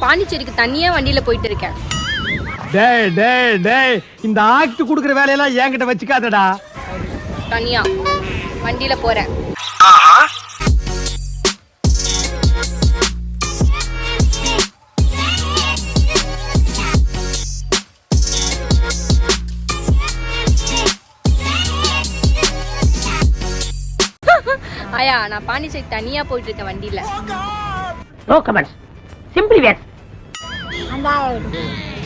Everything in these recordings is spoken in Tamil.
பாண்டிச்சேரிக்கு தனியா வண்டியில போயிட்டு இருக்கேன். டேய் டேய் டேய் இந்த ஆக்ட் குடுக்குற வேலையெல்லாம் என்கிட்ட வச்சுக்காதடா. தனியா வண்டியில போறேன். ஆயா நான் பாண்டிச்சேரி தனியா போயிட்டு இருக்கேன் வண்டியில. நோ கமெண்ட்ஸ், சிம்பிளி வேர்.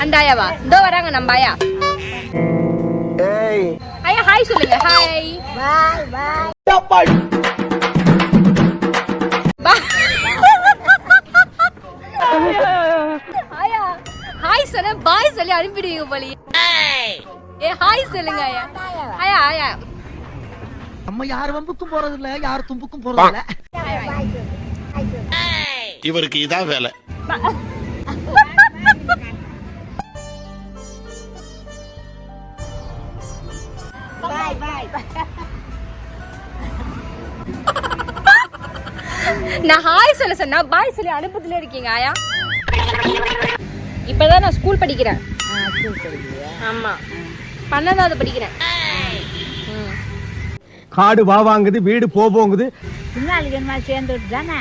அந்த ஆயாவா? இதோ வராங்க நம்ம ஆயா. ஏய் ஆயா ஹாய் சொல்லுங்க. ஹாய் பாய் பாய். ஆயா ஹாய் சொன்ன பாய் சொல்லி அனுப்பிடுவீங்க போலயே. ஏ ஹாய் சொல்லுங்க ஆயா. ஆயா ஆயா நம்ம யார் வம்புக்கும் போறது இல்ல, யார் தும்புக்கும் போறது இல்ல. இவருக்கு இதான் வேலை. நான் ஹாய் சொல்ல சொன்னா பாய் சொல்லி அனுப்பத்துல இருக்கீங்க ஆயா. இப்பதான் நான் ஸ்கூல் படிக்கிறேன். ஆமா 12வது படிக்கிறேன். காடு வா வாங்குது, வீடு போகுது. பின்னாடி என்ன சேர்ந்துட்டு தானே?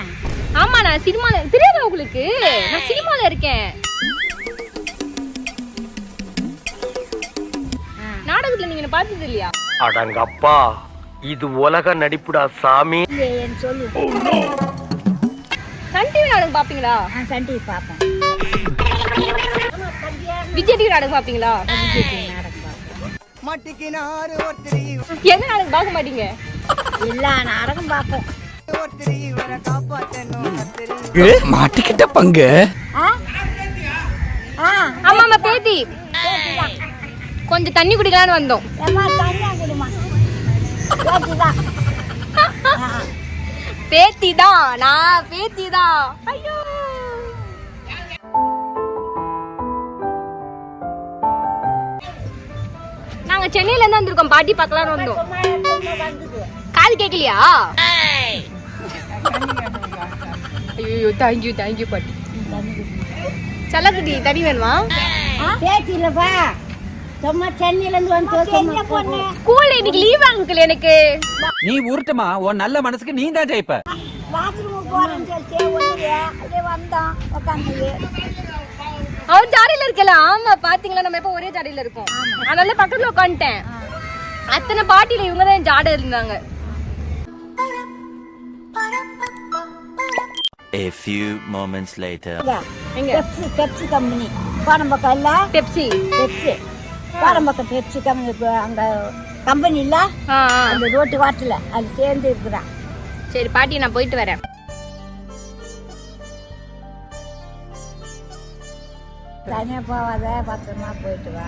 ஆமா நான் சினிமால தெரியாதா உங்களுக்கு? நான் சினிமால இருக்கேன். நாடகத்துல நீங்க பார்த்தது இல்லையா? அடங்கப்பா, இது உலக நடிப்புடா சாமி. சொல்லு. சன் டிவி நாடகம் பாப்பீங்களா? சன் டிவி பாப்பேன். விஜய் டிவி நாடகம் பாப்பீங்களா? என்ன நாடகம் பார்க்க மாட்டீங்க? இல்ல நாடகம் பாப்போம். மாட்டிக்கிட்ட பங்கு. ஆமா ஆமா பேத்தி. கொஞ்சம் தண்ணி குடிக்கலான்னு வந்தோம். பேத்தி தான், நான் பேத்தி தான். ஐயோ நாங்க சென்னையில இருந்து வந்திருக்கோம், பாட்டி பார்க்கலாம்னு வந்தோம். காது கேட்கலையா? ஐயோ தேங்க்யூ தேங்க்யூ பாட்டி. செல்லக்குட்டி தண்ணி வேணுமா? பேச்சிலப்பா சும்மா சென்னையில இருந்து வந்து ஸ்கூல்ல இன்னைக்கு லீவ் அங்கிள் எனக்கு. நீ உருட்டுமா, உன் நல்ல மனசுக்கு நீ தான் ஜெயிப்ப. பாத்ரூம் போறேன்னு சொல்லிட்டு அப்படியே வந்தோம் உட்காந்து. அவன் ஜாடியில இருக்கல. ஆமா பாத்தீங்களா, நம்ம எப்ப ஒரே ஜாடியில இருக்கோம். அதனால பக்கத்துல உட்காந்துட்டேன். அத்தனை பாட்டியில இவங்க தான் ஜாட இருந்தாங்க. A few moments later. எங்க? பெப்சி கம்பெனி பாரம்பக்கம் இல்ல? பெப்சி பாரம்பக்கம் பெப்சி கம்பெனி அங்க கம்பெனி இல்ல? அந்த ரோட்டு வாட்டில அது சேர்ந்து இருக்குறான். சரி பாட்டி நான் போயிட்டு வரேன். தனியா போவாத, பத்திரமா போயிட்டு வா.